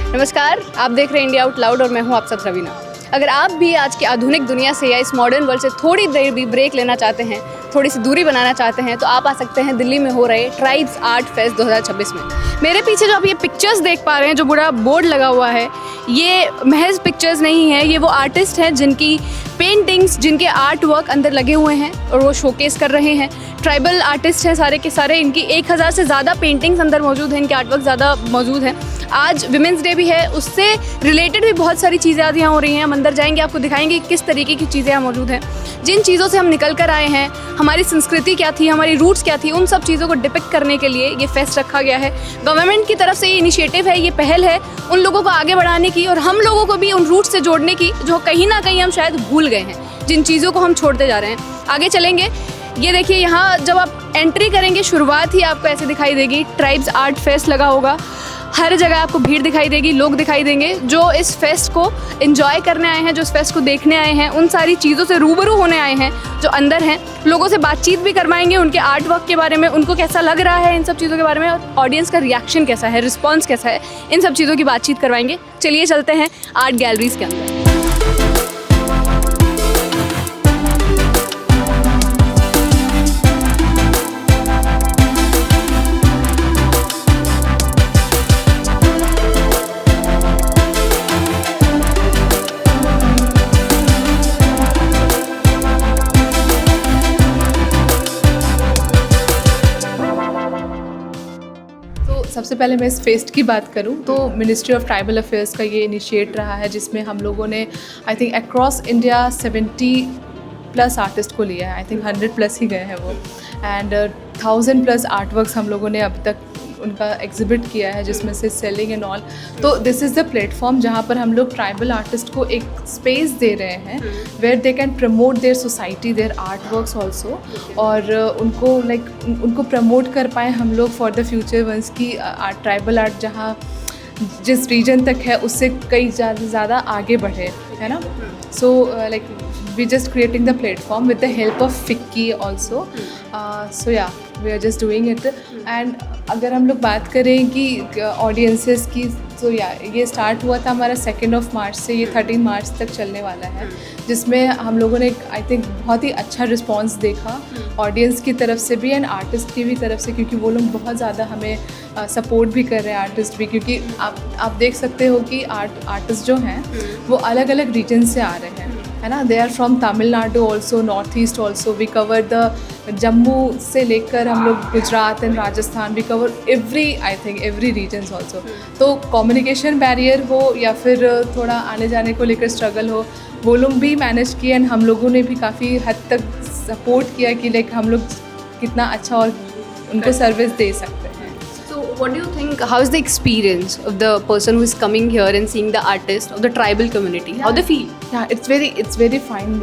नमस्कार, आप देख रहे हैं इंडिया आउट लाउड और मैं हूं आप सब रवीना। अगर आप भी आज की आधुनिक दुनिया से या इस मॉडर्न वर्ल्ड से थोड़ी देर भी ब्रेक लेना चाहते हैं, थोड़ी सी दूरी बनाना चाहते हैं, तो आप आ सकते हैं दिल्ली में हो रहे ट्राइब्स आर्ट फेस्ट 2026 में। मेरे पीछे जो आप ये पिक्चर्स देख पा रहे हैं, जो बड़ा बोर्ड लगा हुआ है, ये महज पिक्चर्स नहीं है, ये वो आर्टिस्ट हैं जिनकी पेंटिंग्स, जिनके आर्ट वर्क अंदर लगे हुए हैं और वो शोकेस कर रहे हैं। ट्राइबल आर्टिस्ट हैं सारे के सारे, इनकी 1000 से ज़्यादा पेंटिंग्स अंदर मौजूद हैं, इनके आर्ट वर्क ज़्यादा मौजूद हैं। आज विमेंस डे भी है, उससे रिलेटेड भी बहुत सारी चीज़ें आज यहाँ हो रही हैं। हम अंदर जाएंगे, आपको दिखाएंगे किस तरीके की चीज़ें यहाँ मौजूद हैं, जिन चीज़ों से हम निकल कर आए हैं, हमारी संस्कृति क्या थी, हमारी रूट्स क्या थी, उन सब चीज़ों को डिपिक्ट करने के लिए ये फेस्ट रखा गया है। गवर्नमेंट की तरफ से ये इनिशिएटिव है, ये पहल है उन लोगों को आगे बढ़ाने की और हम लोगों को भी उन रूट्स से जोड़ने की जो कहीं ना कहीं हम शायद भूल गए हैं, जिन चीज़ों को हम छोड़ते जा रहे हैं। आगे चलेंगे, ये देखिए, यहाँ जब आप एंट्री करेंगे, शुरुआत ही आपको ऐसे दिखाई देगी। ट्राइब्स आर्ट फेस्ट लगा होगा, हर जगह आपको भीड़ दिखाई देगी, लोग दिखाई देंगे जो इस फेस्ट को एंजॉय करने आए हैं, जो इस फेस्ट को देखने आए हैं, उन सारी चीज़ों से रूबरू होने आए हैं जो अंदर हैं। लोगों से बातचीत भी करवाएंगे उनके आर्ट वर्क के बारे में, उनको कैसा लग रहा है इन सब चीज़ों के बारे में, और ऑडियंस का रिएक्शन कैसा है, रिस्पॉन्स कैसा है, इन सब चीज़ों की बातचीत करवाएंगे। चलिए चलते हैं आर्ट गैलरीज के अंदर। सबसे पहले मैं इस फेस्ट की बात करूं तो मिनिस्ट्री ऑफ ट्राइबल अफेयर्स का ये इनिशिएट रहा है, जिसमें हम लोगों ने I think across India 70+ artist को लिया है। आई थिंक 100+ ही गए हैं वो, एंड 1000+ आर्टवर्क्स हम लोगों ने अभी तक उनका एग्जिबिट किया है, जिसमें से सेलिंग एंड ऑल। तो दिस इज़ द प्लेटफॉर्म जहाँ पर हम लोग ट्राइबल आर्टिस्ट को एक स्पेस दे रहे हैं where they can promote their society, their art works also, और उनको उनको प्रमोट कर पाएँ हम लोग फॉर द फ्यूचर वंस की ट्राइबल आर्ट जहाँ जिस रीजन तक है उससे कई ज़्यादा आगे बढ़े, है ना। सो we just creating the platform with the help of FICCI also. So yeah, we are just doing it. And अगर हम लोग बात करें कि ऑडियंसेस की, तो ये स्टार्ट हुआ था हमारा 2 मार्च से, ये 13 मार्च तक चलने वाला है, जिसमें हम लोगों ने आई थिंक बहुत ही अच्छा रिस्पांस देखा ऑडियंस की तरफ से भी एंड आर्टिस्ट की भी तरफ से, क्योंकि वो लोग बहुत ज़्यादा हमें सपोर्ट भी कर रहे हैं, आर्टिस्ट भी, क्योंकि आप देख सकते हो कि आर्टिस्ट जो हैं वो अलग अलग रीजन से आ रहे हैं, है ना। They are from Tamil Nadu also, north east also, we cover the Jammu से लेकर हम लोग Gujarat and Rajasthan, we cover every regions also. तो कम्युनिकेशन बैरियर हो या फिर थोड़ा आने जाने को लेकर स्ट्रगल हो, वो लोग भी मैनेज किए एंड हम लोगों ने भी काफ़ी हद तक सपोर्ट किया कि हम लोग कितना अच्छा और उनको सर्विस दे सकते हैं। What do you think, how is the experience of the person who is coming here and seeing the artist of the tribal community? How they feel? Yeah, it's very fine.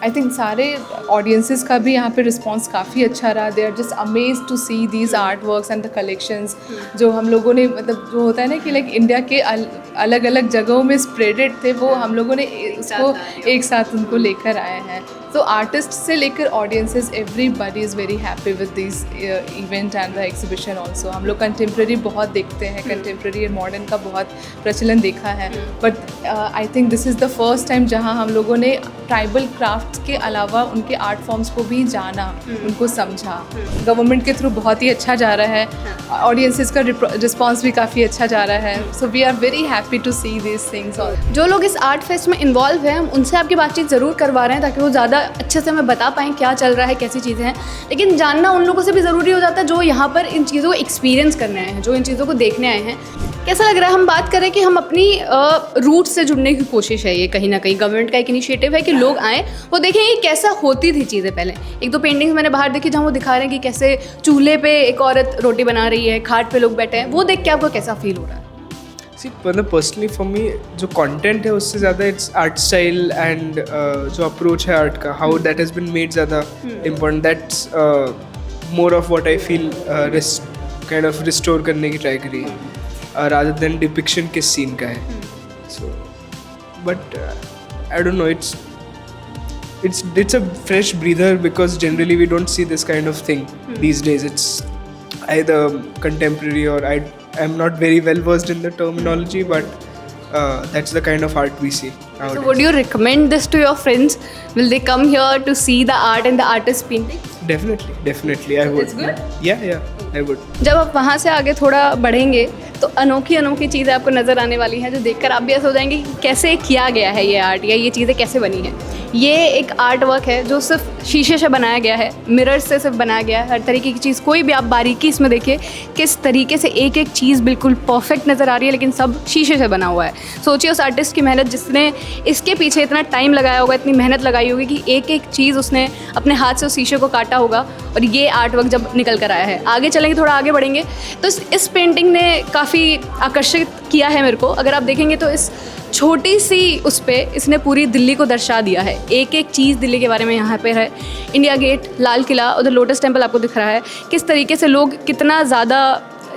I think सारे audiences का भी यहाँ पे response काफ़ी अच्छा रहा। They are just amazed to see these art works and the collections जो हम लोगों ने, मतलब जो होता है ना कि इंडिया के अलग अलग जगहों में स्प्रेडेड थे, वो हम लोगों ने उसको एक साथ उनको लेकर आए हैं। तो आर्टिस्ट से लेकर audiences, everybody is very happy with this event and the exhibition also. हम लोग कंटेम्प्रेरी बहुत देखते हैं, कंटेम्प्रेरी एंड मॉडर्न का बहुत प्रचलन देखा है, but I think this is the first time जहाँ हम लोगों ने ट्राइबल क्राफ्ट के अलावा उनके आर्ट फॉर्म्स को भी जाना, उनको समझा। गवर्नमेंट के थ्रू बहुत ही अच्छा जा रहा है, ऑडियंसेस का रिस्पॉन्स भी काफ़ी अच्छा जा रहा है। So we are very happy to see this things. जो लोग इस आर्ट फेस्ट में इन्वॉल्व हैं, उनसे आपकी बातचीत ज़रूर करवा रहे हैं ताकि वो ज़्यादा अच्छे से हमें बता पाएँ क्या चल रहा है, कैसी चीज़ें हैं। लेकिन जानना उन लोगों से भी ज़रूरी हो जाता है जो यहाँ पर इन चीज़ों को एक्सपीरियंस करने आए हैं, जो इन चीज़ों को देखने आए हैं। कैसा लग रहा है? हम बात करें कि हम अपनी रूट से जुड़ने की कोशिश है, ये कहीं ना कहीं गवर्नमेंट का एक इनिशिएटिव है कि लोग आएँ, वो देखें कि कैसा होती थी चीज़ें पहले। 1-2 पेंटिंग्स मैंने बाहर देखी जहाँ वो दिखा रहे हैं कि कैसे चूल्हे पे एक औरत रोटी बना रही है, खाट पे लोग बैठे हैं। वो देख के आपको कैसा फील हो रहा है? मतलब पर्सनली फॉर मी जो कंटेंट है उससे ज़्यादा इट्स आर्ट स्टाइल एंड जो अप्रोच है आर्ट का, how that has been made ज़्यादा important. That's more of what I feel kind of restore करने की ट्राई करी रादर देन डिपिक्शन किस सीन का है। So but I don't know, it's a fresh breather because generally we don't see this kind of thing these days. It's either contemporary or I'm not very well versed in the terminology, but that's the kind of art we see nowadays. So would you recommend this to your friends? Will they come here to see the art and the artist painting? Definitely, I would. It's good? Yeah, I would. जब आप वहाँ से आगे थोड़ा बढ़ेंगे तो अनोखी चीज़ें आपको नज़र आने वाली हैं जो देखकर आप भी ऐसा हो जाएंगे कि कैसे किया गया है ये आर्ट या ये चीज़ें कैसे बनी हैं। ये एक आर्ट वर्क है जो सिर्फ शीशे से बनाया गया है, मिरर से सिर्फ बनाया गया है। हर तरीके की चीज़, कोई भी आप बारीकी इसमें देखिए किस तरीके से एक एक चीज़ बिल्कुल परफेक्ट नज़र आ रही है, लेकिन सब शीशे से बना हुआ है। सोचिए उस आर्टिस्ट की मेहनत, जिसने इसके पीछे इतना टाइम लगाया होगा, इतनी मेहनत लगाई होगी कि एक एक चीज़ उसने अपने हाथ से उस शीशे को काटा होगा और ये आर्ट वर्क जब निकल कर आया है। आगे चलेंगे, थोड़ा आगे बढ़ेंगे तो इस पेंटिंग ने काफ़ी आकर्षित किया है मेरे को। अगर आप देखेंगे तो इस छोटी सी उस पे इसने पूरी दिल्ली को दर्शा दिया है। एक एक चीज़ दिल्ली के बारे में यहाँ पे है। इंडिया गेट, लाल किला, उधर लोटस टेम्पल आपको दिख रहा है। किस तरीके से लोग कितना ज़्यादा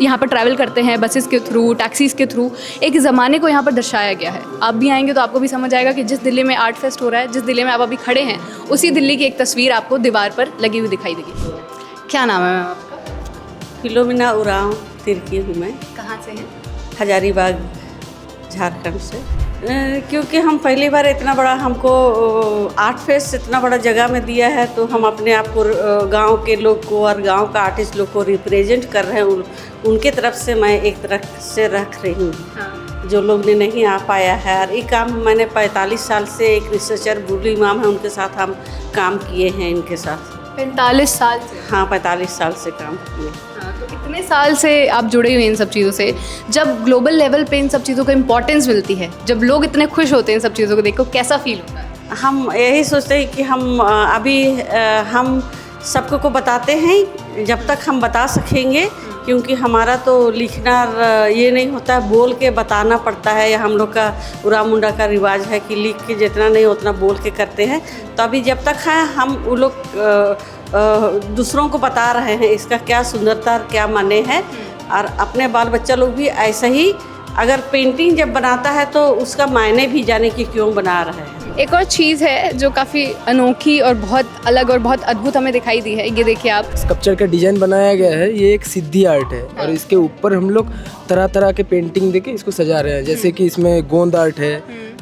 यहाँ पर ट्रैवल करते हैं बसेस के थ्रू, टैक्सीज़ के थ्रू। एक ज़माने को यहाँ पर दर्शाया गया है। आप भी आएंगे तो आपको भी समझ आएगा कि जिस दिल्ली में आर्ट फेस्ट हो रहा है, जिस दिल्ली में आप अभी खड़े हैं, उसी दिल्ली की एक तस्वीर आपको दीवार पर लगी हुई दिखाई देगी। क्या नाम है मैम आपका? फिलोमिना उरांव तिर्की हूँ मैं। कहाँ से हैं? हजारीबाग, झारखंड से। क्योंकि हम पहली बार इतना बड़ा हमको आर्ट फेस्ट इतना बड़ा जगह में दिया है, तो हम अपने आप को गांव के लोग को और गांव का आर्टिस्ट लोग को रिप्रेजेंट कर रहे हैं। उनके तरफ से मैं एक तरह से रख रही हूँ। हाँ। जो लोग ने नहीं आ पाया है। और ये काम मैंने 45 साल से, एक रिसर्चर बुली इमाम है, उनके साथ हम काम किए हैं। इनके साथ 45 साल से? हाँ, 45 साल से काम किए। हाँ, तो कितने साल से आप जुड़े हुए हैं इन सब चीज़ों से? जब ग्लोबल लेवल पे इन सब चीज़ों को इम्पोर्टेंस मिलती है, जब लोग इतने खुश होते हैं इन सब चीज़ों को देखो, कैसा फील होता है? हम यही सोचते हैं कि हम सबको को बताते हैं जब तक हम बता सकेंगे, क्योंकि हमारा तो लिखना ये नहीं होता है, बोल के बताना पड़ता है। या हम लोग का उरांव मुंडा का रिवाज है कि लिख के जितना नहीं उतना बोल के करते हैं। तो अभी जब तक है हम वो लोग दूसरों को बता रहे हैं इसका क्या सुंदरता, क्या माने है। और अपने बाल बच्चा लोग भी ऐसा ही अगर पेंटिंग जब बनाता है तो उसका मायने भी जाने कि क्यों बना रहे हैं। एक और चीज़ है जो काफ़ी अनोखी और बहुत अलग और बहुत अद्भुत हमें दिखाई दी है। ये देखिए आप, स्कल्पचर का डिजाइन बनाया गया है। ये एक सिद्धि आर्ट है और इसके ऊपर हम लोग तरह तरह के पेंटिंग देके इसको सजा रहे हैं। जैसे कि इसमें गोंद आर्ट है,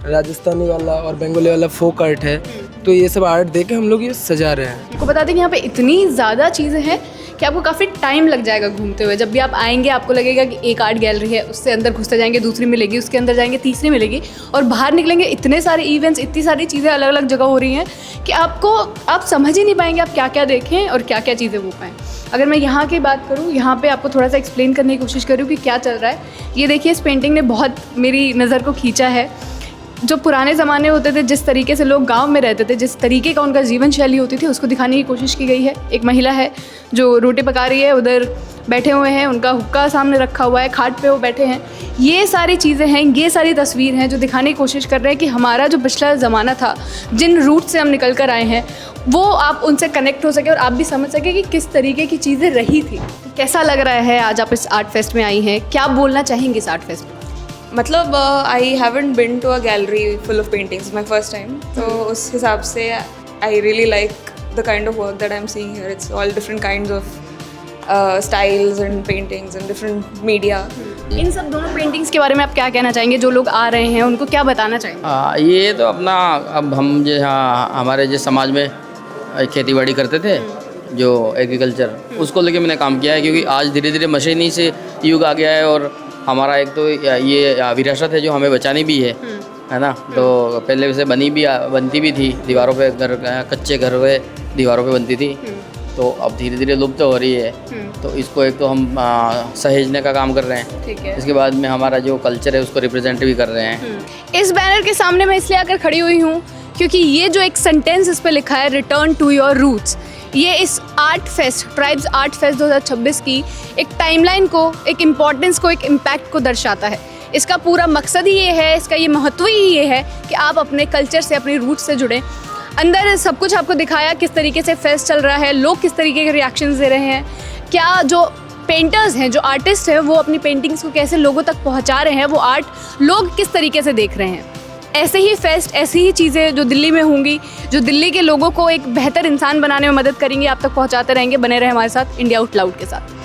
राजस्थानी वाला और बंगाली वाला फोक आर्ट है। तो ये सब आर्ट देके हम लोग ये सजा रहे हैं। आपको बता दें कि यहाँ पे इतनी ज़्यादा चीज़ें हैं कि आपको काफ़ी टाइम लग जाएगा घूमते हुए। जब भी आप आएंगे आपको लगेगा कि एक आर्ट गैलरी है, उससे अंदर घुसते जाएंगे, दूसरी मिलेगी, उसके अंदर जाएंगे, तीसरी मिलेगी, और बाहर निकलेंगे इतने सारे इवेंट्स, इतनी सारी चीज़ें अलग अलग जगह हो रही हैं कि आप समझ ही नहीं पाएंगे आप क्या क्या देखें और क्या क्या चीज़ें हो पाएँ। अगर मैं यहाँ की बात करूँ, यहाँ पे आपको थोड़ा सा एक्सप्लेन करने की कोशिश करूँ कि क्या चल रहा है। ये देखिए, इस पेंटिंग ने बहुत मेरी नज़र को खींचा है। जो पुराने ज़माने होते थे, जिस तरीके से लोग गांव में रहते थे, जिस तरीके का उनका जीवन शैली होती थी, उसको दिखाने की कोशिश की गई है। एक महिला है जो रोटी पका रही है, उधर बैठे हुए हैं, उनका हुक्का सामने रखा हुआ है, खाट पे वो बैठे हैं। ये सारी चीज़ें हैं, ये सारी तस्वीर हैं जो दिखाने की कोशिश कर रहे हैं कि हमारा जो पिछला ज़माना था, जिन रूट से हम निकल कर आए हैं, वो आप उनसे कनेक्ट हो सके और आप भी समझ सके कि किस तरीके की चीज़ें रही थी। कैसा लग रहा है आज आप इस आर्ट फेस्ट में आई हैं? क्या बोलना चाहेंगे इस आर्ट फेस्ट में? मतलब I haven't been to a gallery full of paintings, my first time. तो उस हिसाब से I really like the kind of work that I am seeing here. It's all different kinds of styles and paintings and different media. इन सब दोनों paintings के बारे में आप क्या कहना चाहेंगे? जो लोग आ रहे हैं उनको क्या बताना चाहेंगे? ये तो अपना, अब हम जो हमारे जो समाज में खेती बाड़ी करते थे, जो एग्रीकल्चर, उसको लेके मैंने काम किया है। क्योंकि आज धीरे धीरे मशीनी से युग आ गया है और हमारा एक तो ये विरासत है जो हमें बचानी भी है ना। तो पहले से बनती भी थी दीवारों पे, कच्चे घर पे दीवारों पे बनती थी। तो अब धीरे धीरे लुप्त हो रही है। तो इसको एक तो हम सहेजने का काम कर रहे हैं। ठीक है। इसके बाद में हमारा जो कल्चर है उसको रिप्रेजेंट भी कर रहे हैं। इस बैनर के सामने मैं इसलिए आकर खड़ी हुई हूँ क्योंकि ये जो एक सेंटेंस इस पे लिखा है, रिटर्न टू योर रूट्स, ये इस art fest, tribes art fest 2026 की एक टाइमलाइन को, एक इम्पॉर्टेंस को, एक इम्पैक्ट को दर्शाता है। इसका पूरा मकसद ही ये है, इसका ये महत्व ही ये है कि आप अपने कल्चर से, अपने रूट्स से जुड़ें। अंदर सब कुछ आपको दिखाया किस तरीके से फेस्ट चल रहा है, लोग किस तरीके के रिएक्शंस दे रहे हैं, क्या जो पेंटर्स हैं, जो आर्टिस्ट हैं, वो अपनी पेंटिंग्स को कैसे लोगों तक पहुंचा रहे हैं, वो आर्ट लोग किस तरीके से देख रहे हैं। ऐसे ही फेस्ट, ऐसी ही चीज़ें जो दिल्ली में होंगी, जो दिल्ली के लोगों को एक बेहतर इंसान बनाने में मदद करेंगी, आप तक पहुंचाते रहेंगे। बने रहे हमारे साथ इंडिया आउट लाउड के साथ।